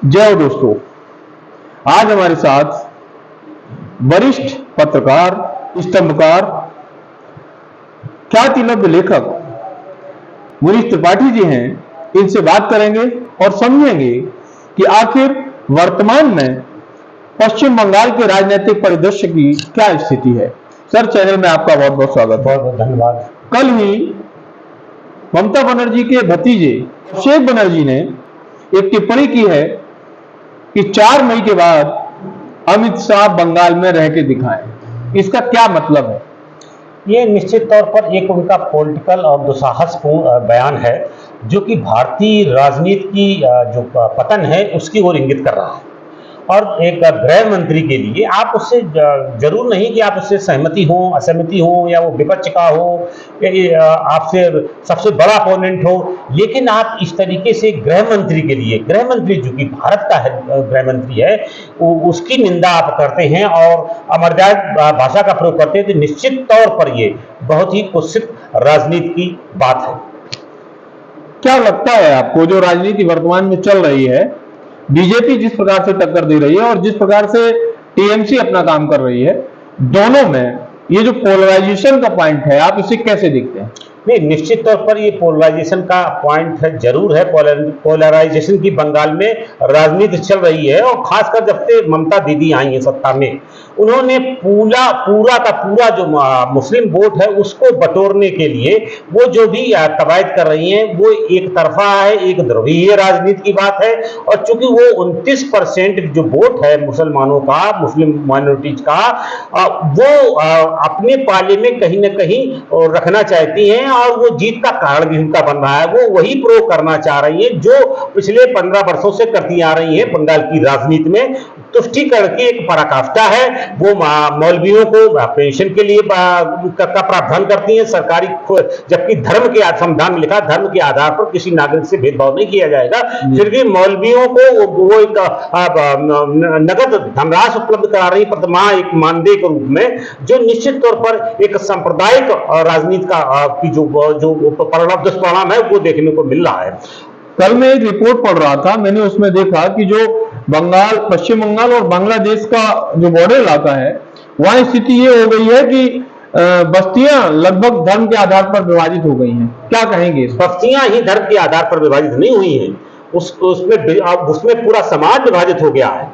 जय हो दोस्तों। आज हमारे साथ वरिष्ठ पत्रकार, स्तंभकार, ख्यातिलब्ध लेखक मुनीश त्रिपाठी जी हैं। इनसे बात करेंगे और समझेंगे कि आखिर वर्तमान में पश्चिम बंगाल के राजनीतिक परिदृश्य की क्या स्थिति है। सर, चैनल में आपका बहुत बहुत स्वागत है। बहुत बहुत धन्यवाद। कल ही ममता बनर्जी के भतीजे अभिषेक बनर्जी ने एक टिप्पणी की है कि 4 मई के बाद अमित शाह बंगाल में रह के दिखाएं। इसका क्या मतलब है? ये निश्चित तौर पर एक उनका पॉलिटिकल और दुस्साहसपूर्ण बयान है, जो कि भारतीय राजनीति की जो पतन है उसकी ओर इंगित कर रहा है। और एक गृह मंत्री के लिए आप उससे जरूर नहीं कि आप उससे सहमति हो, असहमति हो, या वो विपक्ष का हो, या आपसे सबसे बड़ा अपोनेंट हो, लेकिन आप इस तरीके से गृह मंत्री के लिए, गृह मंत्री जो कि भारत का गृह मंत्री है, उसकी निंदा आप करते हैं और अमर्याद भाषा का प्रयोग करते हैं, तो निश्चित तौर पर ये बहुत ही कुत्सित राजनीति की बात है। क्या लगता है आपको, जो राजनीति वर्तमान में चल रही है, बीजेपी जिस प्रकार से टक्कर दे रही है और जिस प्रकार से टीएमसी अपना काम कर रही है, दोनों में ये जो पोलराइजेशन का पॉइंट है, आप इसे कैसे देखते हैं? नहीं, निश्चित तौर पर ये पोलराइजेशन का पॉइंट है, जरूर है। पोलराइजेशन की बंगाल में राजनीति चल रही है, और खासकर जब से ममता दीदी आई है सत्ता में, उन्होंने पूरा का पूरा जो मुस्लिम वोट है उसको बटोरने के लिए वो जो भी कवायद कर रही हैं, वो एक तरफा है, एक ध्रुवीय राजनीति की बात है। और चूंकि वो 29% जो वोट है मुसलमानों का, मुस्लिम माइनॉरिटीज का, वो अपने पाले में कहीं ना कहीं रखना चाहती हैं, और वो जीत का कारण भी उनका बन रहा है। वो वही प्रयोग करना चाह रही है जो पिछले 15 वर्षों से करती आ रही है बंगाल की राजनीति में। तुष्टीकरण की एक पराकाष्ठा है। वो मौलवियों को पेंशन के लिए का प्रावधान करती है सरकारी, जबकि धर्म के संविधान में लिखा, धर्म के आधार पर किसी नागरिक से भेदभाव नहीं किया जाएगा। फिर भी मौलवियों को वो एक नगद धनराशि उपलब्ध करा रही प्रतिमाह एक मानदेय के रूप में, जो निश्चित तौर पर एक सांप्रदायिक राजनीति का की जो दुष्परिणाम है वो देखने को मिल रहा है। कल मैं एक रिपोर्ट पढ़ रहा था, मैंने उसमें देखा कि जो बंगाल, पश्चिम बंगाल और बांग्लादेश का जो बॉर्डर इलाका है, वहां स्थिति ये हो गई है कि बस्तियां लगभग धर्म के आधार पर विभाजित हो गई हैं। क्या कहेंगे? बस्तियां ही धर्म के आधार पर विभाजित नहीं हुई हैं, उसमें पूरा समाज विभाजित हो गया है।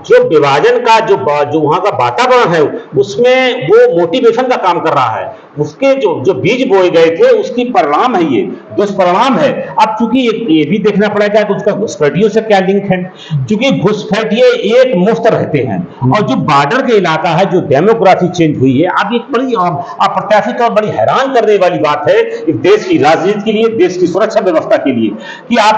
जो विभाजन का जो वहां का वातावरण है, उसमें वो मोटिवेशन का काम कर रहा है। उसके जो बीज बोए गए थे उसकी परिणाम है, ये दुष्परिणाम है। अब चूंकि ये भी देखना पड़ेगा कि उसका घुसपैठियों से क्या लिंक है, क्योंकि घुसपैठिए एक मुफ्त रहते हैं, और जो बॉर्डर के इलाका है, जो डेमोग्राफी चेंज हुई है, अब एक बड़ी अप्रत्याशित और बड़ी हैरान करने वाली बात है देश की राजनीति के लिए, देश की सुरक्षा व्यवस्था के लिए, कि आप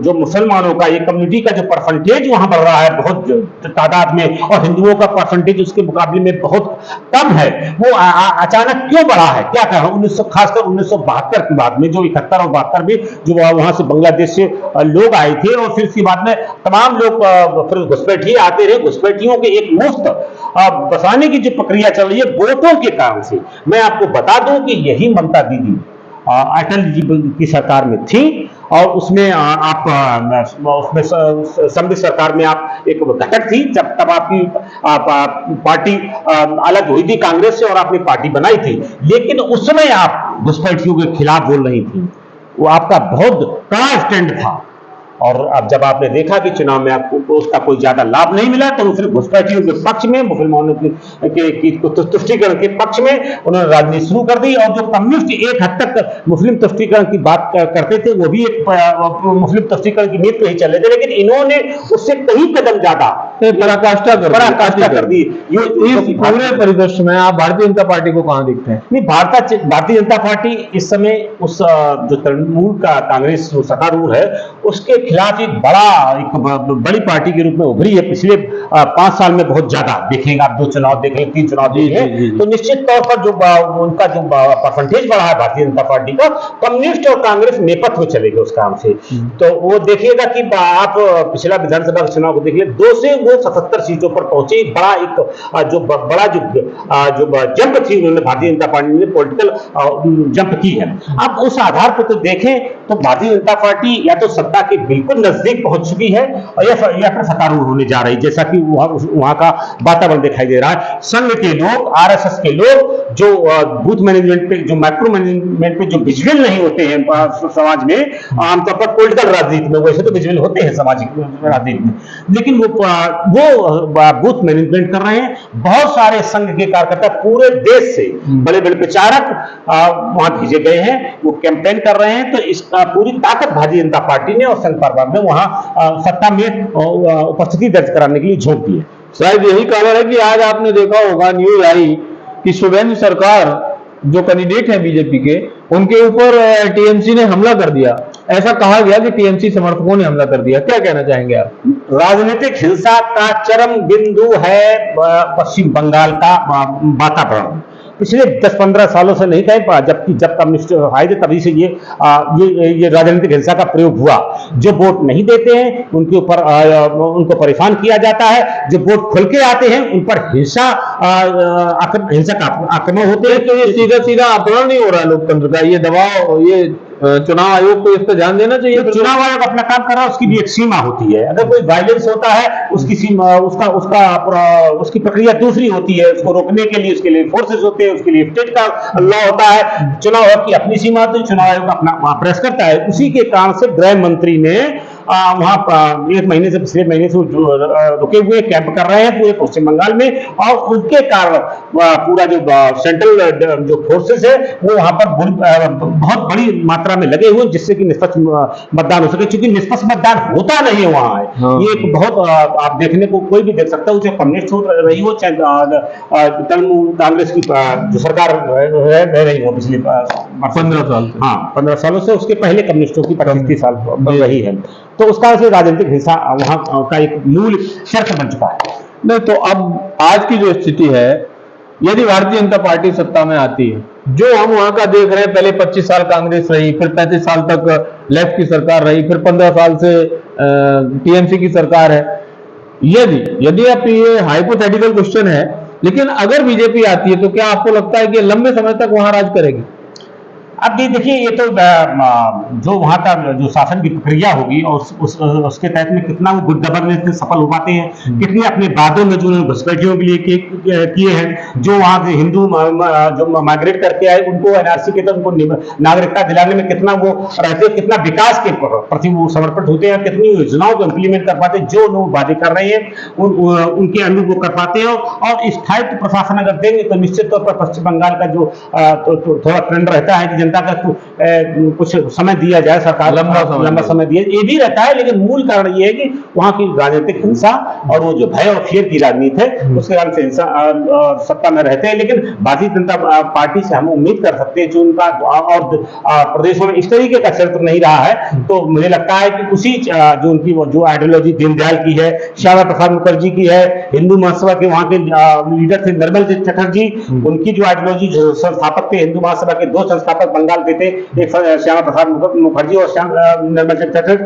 जो मुसलमानों का, एक कम्युनिटी का जो परसेंटेज वहां बढ़ रहा है बहुत तादाद में, और हिंदुओं का परसेंटेज उसके मुकाबले में बहुत कम है, वो अचानक क्यों बढ़ा है? क्या कहें, खासकर 1972 की बात में, जो 71 और 72 में जो वहां से बांग्लादेश से लोग आए थे, और फिर इसके बाद में तमाम लोग फिर घुसपैठिए आते रहे। घुसपैठियों के एक मुफ्त बसाने की जो प्रक्रिया चल रही है वोटों के कारण से, मैं आपको बता दूं कि यही ममता दीदी अटल जी की सरकार में थी, और उसमें आप उसमें समृद्ध सरकार में आप एक घटक थी, जब तब आपकी पार्टी अलग हुई थी कांग्रेस से और आपने पार्टी बनाई थी, लेकिन उस समय आप घुसपैठियों के खिलाफ बोल रही थी। वो आपका बहुत कड़ा स्टैंड था। और अब जब आपने देखा कि चुनाव में आपको उसका कोई ज्यादा लाभ नहीं मिला, तो उसने घुसपैठियों के पक्ष में, मुसलमानों की तुष्टीकरण के पक्ष में उन्होंने राजनीति शुरू कर दी। और जो कम्युनिस्ट एक हद तक मुस्लिम तुष्टीकरण की बात करते थे, वो भी एक मुस्लिम तुष्टीकरण की नीति पे ही चले थे, लेकिन इन्होंने उससे कहीं कदम ज्यादा पराकाष्ठा कर दी। पूरे परिदृश्य में आप भारतीय जनता पार्टी को कहां देखते हैं? नहीं, भारतीय जनता पार्टी इस समय उस जो तृणमूल का कांग्रेस सत्तारूढ़ है उसके खिलाफ एक बड़ी पार्टी के रूप में उभरी है। पिछले 5 साल में बहुत ज्यादा देखेंगे आप, 2 चुनाव देखेंगे, 3 चुनाव देखेंगे, तो निश्चित तौर पर जो उनका जो परसेंटेज बढ़ा है भारतीय जनता पार्टी का, कम्युनिस्ट और कांग्रेस नेपथ्य में चलेगा उस काम से। तो वो देखिएगा कि आप पिछला विधानसभा चुनाव को देखिए, 2 से वो 77 सीटों पर पहुंचे। बड़ा जो जंप थी उन्होंने, भारतीय जनता पार्टी ने पॉलिटिकल जंप की है। अब उस आधार पर तो देखें तो भारतीय जनता पार्टी या तो सत्ता के बिल्कुल नजदीक पहुंच चुकी है और यह अपना सत्तारूढ़ होने जा रही है, जैसा कि वहां का वातावरण दिखाई दे रहा है। संघ के लोग, आरएसएस के लोग जो बूथ मैनेजमेंट पे, जो माइक्रो मैनेजमेंट पे जो विजिबल नहीं होते हैं समाज में, आमतौर पर पॉलिटिकल राजनीति में वैसे तो विजिबल होते हैं सामाजिक राजनीति में, लेकिन वो बूथ मैनेजमेंट कर रहे हैं। बहुत सारे संघ के कार्यकर्ता पूरे देश से, बड़े बड़े प्रचारक वहां भेजे गए हैं, वो कैंपेन कर रहे हैं। तो इस पूरी ताकत भारतीय जनता पार्टी ने और संघ परिवार ने वहां सत्ता में उपस्थिति दर्ज कराने के लिए झोंक दी है। शायद यही कारण है कि आज आपने देखा होगा, न्यूज आई कि शुभेंदु सरकार जो कैंडिडेट है बीजेपी के, उनके ऊपर टीएमसी ने हमला कर दिया। ऐसा कहा गया कि टीएमसी समर्थकों ने हमला कर दिया। क्या कहना चाहेंगे आप? राजनीतिक हिंसा का चरम बिंदु है पश्चिम बंगाल का वातावरण। पिछले 10-15 सालों से नहीं कहे, जबकि जब कम्युनिस्ट आए थे तभी से ये राजनीतिक हिंसा का प्रयोग हुआ। जो वोट नहीं देते हैं उनके ऊपर उनको परेशान किया जाता है, जो वोट खुल के आते हैं उन पर हिंसा का आक्रमण होते हैं। तो ये सीधा सीधा अपहरण नहीं हो रहा है लोकतंत्र का, ये दबाव, ये चुनाव आयोग को इस पर ध्यान देना चाहिए। तो चुनाव आयोग अपना काम कर रहा है, उसकी भी एक सीमा होती है। अगर कोई वायलेंस होता है, उसकी सीमा, उसकी प्रक्रिया दूसरी होती है। उसको रोकने के लिए उसके लिए फोर्सेस होते हैं, उसके लिए स्टेट का लॉ होता है। चुनाव आयोग की अपनी सीमा होती है, चुनाव आयोग अपना प्रेस करता है। उसी के कारण से गृह मंत्री ने वहां एक महीने से, पिछले महीने से रुके हुए कैंप कर रहे हैं पूरे पश्चिम बंगाल में, और उनके कारण पूरा जो सेंट्रल जो फोर्सेस है वो वहां पर बहुत बड़ी मात्रा में लगे हुए, जिससे कि निष्पक्ष मतदान हो सके। क्योंकि निष्पक्ष मतदान होता नहीं है वहां है। हाँ। ये एक बहुत आप देखने को कोई भी देख सकता है, चाहे कम्युनिस्ट हो रही हो, चाहे तृणमूल कांग्रेस की जो सरकार रह रही हो पिछले 15 साल से। हाँ, 15 सालों से। उसके पहले कम्युनिस्टों की 25-30 साल रही है। तो उसका से राजनीतिक हिंसा वहां का एक मूल शर्त बन चुका है। नहीं तो अब आज की जो स्थिति है, यदि भारतीय जनता पार्टी सत्ता में आती है, जो हम वहां का देख रहे हैं, पहले 25 साल कांग्रेस रही, फिर 35 साल तक लेफ्ट की सरकार रही, फिर 15 साल से टीएमसी की सरकार है। यदि आप, ये हाइपोथेटिकल क्वेश्चन है, लेकिन अगर बीजेपी आती है तो क्या आपको लगता है कि लंबे समय तक वहां राज करेगी? अब ये देखिए, ये तो जो वहां का जो शासन की प्रक्रिया होगी और उसके तहत में कितना वो गुड गवर्नेंस में सफल हो पाते हैं, कितने अपने वादों में जो उन्होंने घुसपैठियों के लिए किए हैं, जो वहां से हिंदू जो माइग्रेट करके आए उनको एनआरसी के तहत उनको नागरिकता दिलाने में कितना वो रहते हैं, कितना विकास के प्रति वो समर्पित होते हैं, कितनी योजनाओं को इम्प्लीमेंट कर पाते हैं, जो लोग वादे कर रहे हैं उनके अनुरूप वो कर पाते हैं। और स्थायित्व प्रशासन अगर देंगे तो निश्चित तौर पर पश्चिम बंगाल का जो थोड़ा ट्रेंड रहता है कि जनता का कुछ समय दिया जाए, सरकार लंबा समय दिया, ये भी रहता है। लेकिन मूल कारण ये है कि वहां की राजनीतिक हिंसा और वो जो भय और फियर की राजनीति है, उसके कारण से हिंसा सत्ता में रहते हैं। लेकिन भारतीय जनता पार्टी से हम उम्मीद कर सकते हैं, जो उनका और प्रदेशों में इस तरीके का चरित्र नहीं रहा है, तो मुझे लगता है कि उसी जो उनकी जो आइडियोलॉजी दीनदयाल की है, श्यामा प्रसाद मुखर्जी की है, हिंदू महासभा के वहां के लीडर थे निर्मल चटर्जी, उनकी जो आइडियोलॉजी, जो संस्थापक थे हिंदू महासभा के, 2 संस्थापक बंगाल के थे, एक श्यामा प्रसाद मुखर्जी और निर्मल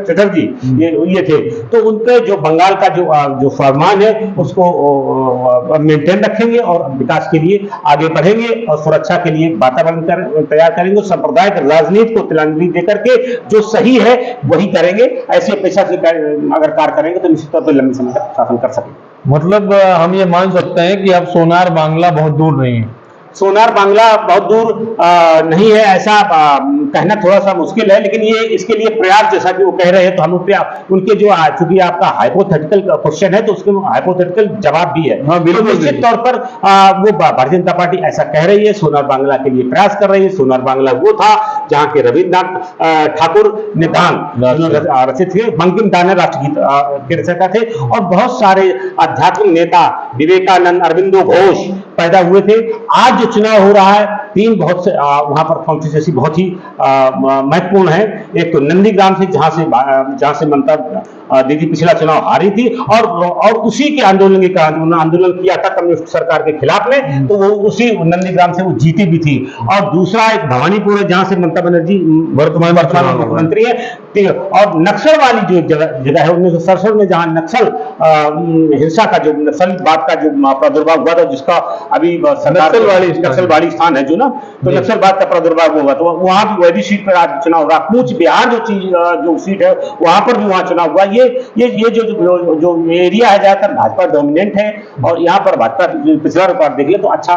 चटर्जी, ये थे। तो उनके जो बंगाल का जो फरमान है उसको मेंटेन रखेंगे और विकास के लिए आगे बढ़ेंगे और सुरक्षा के लिए वातावरण तैयार करेंगे। सांप्रदायिक राजनीति को तिलांजलि देकर के जो सही है वही करेंगे। ऐसी अपेक्षा से अगर कार्य करेंगे तो निश्चित तौर पर लंबे समय तक शासन कर सकेंगे। मतलब हम ये मान सकते हैं कि अब सोनार बांग्ला बहुत दूर नहीं है। सोनार बांग्ला बहुत दूर नहीं है, ऐसा कहना थोड़ा सा मुश्किल है, लेकिन ये इसके लिए प्रयास, जैसा कि वो कह रहे हैं, तो हम उनके जो, चूंकि आपका हाइपोथेटिकल क्वेश्चन है तो उसके हाइपोथेटिकल जवाब भी है। हाँ, बिल्कुल। निश्चित तौर पर वो भारतीय जनता पार्टी ऐसा कह रही है, सोनार बांग्ला के लिए प्रयास कर रही है। सोनार बांग्ला वो था जहाँ के रविन्द्रनाथ ठाकुर ने गान रचित थे, बंकिम दाना राष्ट्रगीत के रचयिता थे, और बहुत सारे आध्यात्मिक नेता, विवेकानंद, अरविंदो घोष पैदा हुए थे। आज जो चुनाव हो रहा है, 3 बहुत से वहां पर कॉन्स्टिट्यूएंसी बहुत ही महत्वपूर्ण है। एक तो नंदीग्राम से, जहां से ममता दीदी पिछला चुनाव हारी थी और उसी के आंदोलन के कारण उन्होंने आंदोलन किया था कम्युनिस्ट सरकार के खिलाफ में, तो वो उसी नंदीग्राम से वो जीती भी थी। और दूसरा एक भवानीपुर है जहां से ममता बनर्जी वर्तमान मुख्यमंत्री है, और नक्सल वाली जो जगह है 1967 में जहां नक्सल हिंसा का जो नक्सलवाद का जो प्रादुर्भाव हुआ था, जिसका अभी नक्सलवाड़ी स्थान है जो ना, तो नक्सलवाद का प्रादुर्भाव हुआ, तो वहां भी वही सीट पर आज चुनाव रहा। कूच बिहार जो सीट है वहां पर भी वहां चुनाव हुआ। ये जो एरिया है ज्यादातर भाजपा डोमिनेंट है, और यहाँ पर भाजपा पिछला रिकॉर्ड देख ले तो अच्छा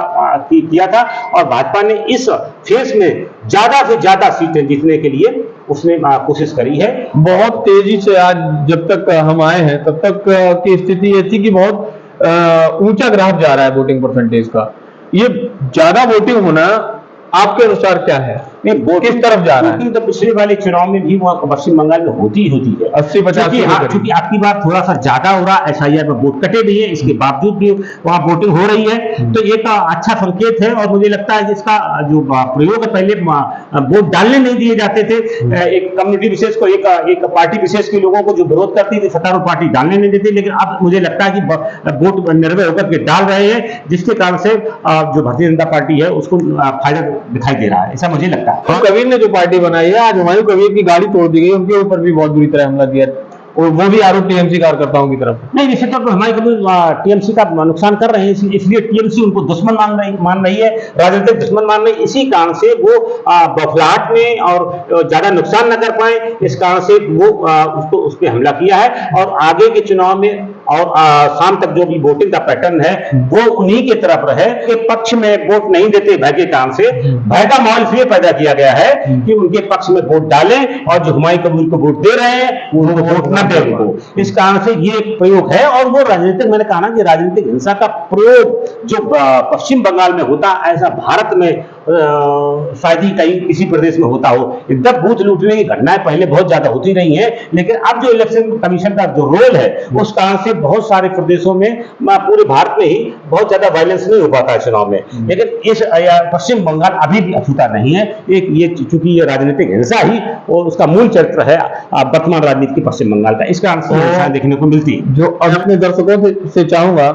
किया था, और भाजपा ने इस फेज में ज्यादा से ज्यादा सीटें जीतने के लिए उसने कोशिश करी है। बहुत तेजी से आज जब तक हम आए हैं तब तक की स्थिति ये थी कि बहुत ऊंचा ग्राफ जा रहा है वोटिंग परसेंटेज का। ये ज्यादा वोटिंग होना आपके अनुसार क्या है, किस तरफ जा रहा है? तो पिछले वाले चुनाव में भी वहाँ पश्चिम बंगाल में होती है 80-50, क्योंकि आपकी बात थोड़ा सा ज्यादा हो रहा है, SIR में वोट कटे भी है, इसके बावजूद भी वहाँ वोटिंग हो रही है, तो एक अच्छा संकेत है। और मुझे लगता है इसका जो प्रयोग है, पहले वोट डालने नहीं दिए जाते थे, एक कम्युनिटी विशेष को, एक पार्टी विशेष के लोगों को जो विरोध करती थी सत्तारूढ़ पार्टी डालने नहीं देती, लेकिन अब मुझे लगता है कि वोट निर्भय होकर के डाल रहे हैं, जिसके कारण से जो भारतीय जनता पार्टी है उसको फायदा दिखाई दे रहा है, ऐसा मुझे लगता है। कबीर ने जो पार्टी बनाई है, आज हुमायूं कबीर की गाड़ी तोड़ दी गई, उनके ऊपर भी बहुत बुरी तरह हमला किया, और वो भी आरोप टीएमसी कार्यकर्ताओं की तरफ। नहीं, निश्चित तौर पर हमारे कबीर टीएमसी का नुकसान कर रहे हैं, इसलिए टीएमसी उनको दुश्मन मान रही है, राजनीतिक दुश्मन मान रही है। इसी कारण से वो बौखलाहट में और ज्यादा नुकसान न कर पाए, इस कारण से वो उस पर हमला किया है। और आगे के चुनाव में और शाम तक जो भी वोटिंग का पैटर्न है वो उन्हीं के तरफ रहे के पक्ष में वोट नहीं देते, भय के कारण से। भय का माहौल इसलिए पैदा किया गया है कि उनके पक्ष में वोट डालें, और जो हुमायूं कबीर को वोट दे रहे हैं उनको वोट न दे उनको। इस कारण से ये एक प्रयोग है, और वो राजनीतिक, मैंने कहा ना कि राजनीतिक हिंसा का प्रयोग जो पश्चिम बंगाल में होता, ऐसा भारत में शायद ही कहीं किसी प्रदेश में होता हो। एकदम बूथ लूटने की घटनाएं पहले बहुत ज्यादा होती रही हैं, लेकिन अब जो इलेक्शन कमीशन का जो रोल है उस कारण से बहुत सारे प्रदेशों में, पूरे भारत में ही बहुत ज्यादा वायलेंस नहीं हो पाता है चुनाव में। लेकिन इस पश्चिम बंगाल अभी भी अछूता नहीं है। एक ये चूंकि ये राजनीतिक हिंसा ही और उसका मूल चरित्र है वर्तमान राजनीति की पश्चिम बंगाल का, इस कारण से हिंसा देखने को मिलती है। जो अपने दर्शकों से चाहूंगा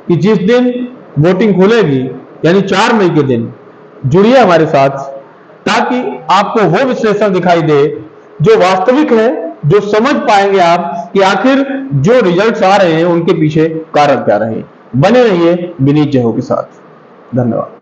कि जिस दिन वोटिंग खुलेगी यानी 4 मई के दिन जुड़िए हमारे साथ, ताकि आपको वो विश्लेषण दिखाई दे जो वास्तविक है, जो समझ पाएंगे आप कि आखिर जो रिजल्ट्स आ रहे हैं उनके पीछे कारण क्या रहे। बने रहिए विनीत जहो के साथ। धन्यवाद।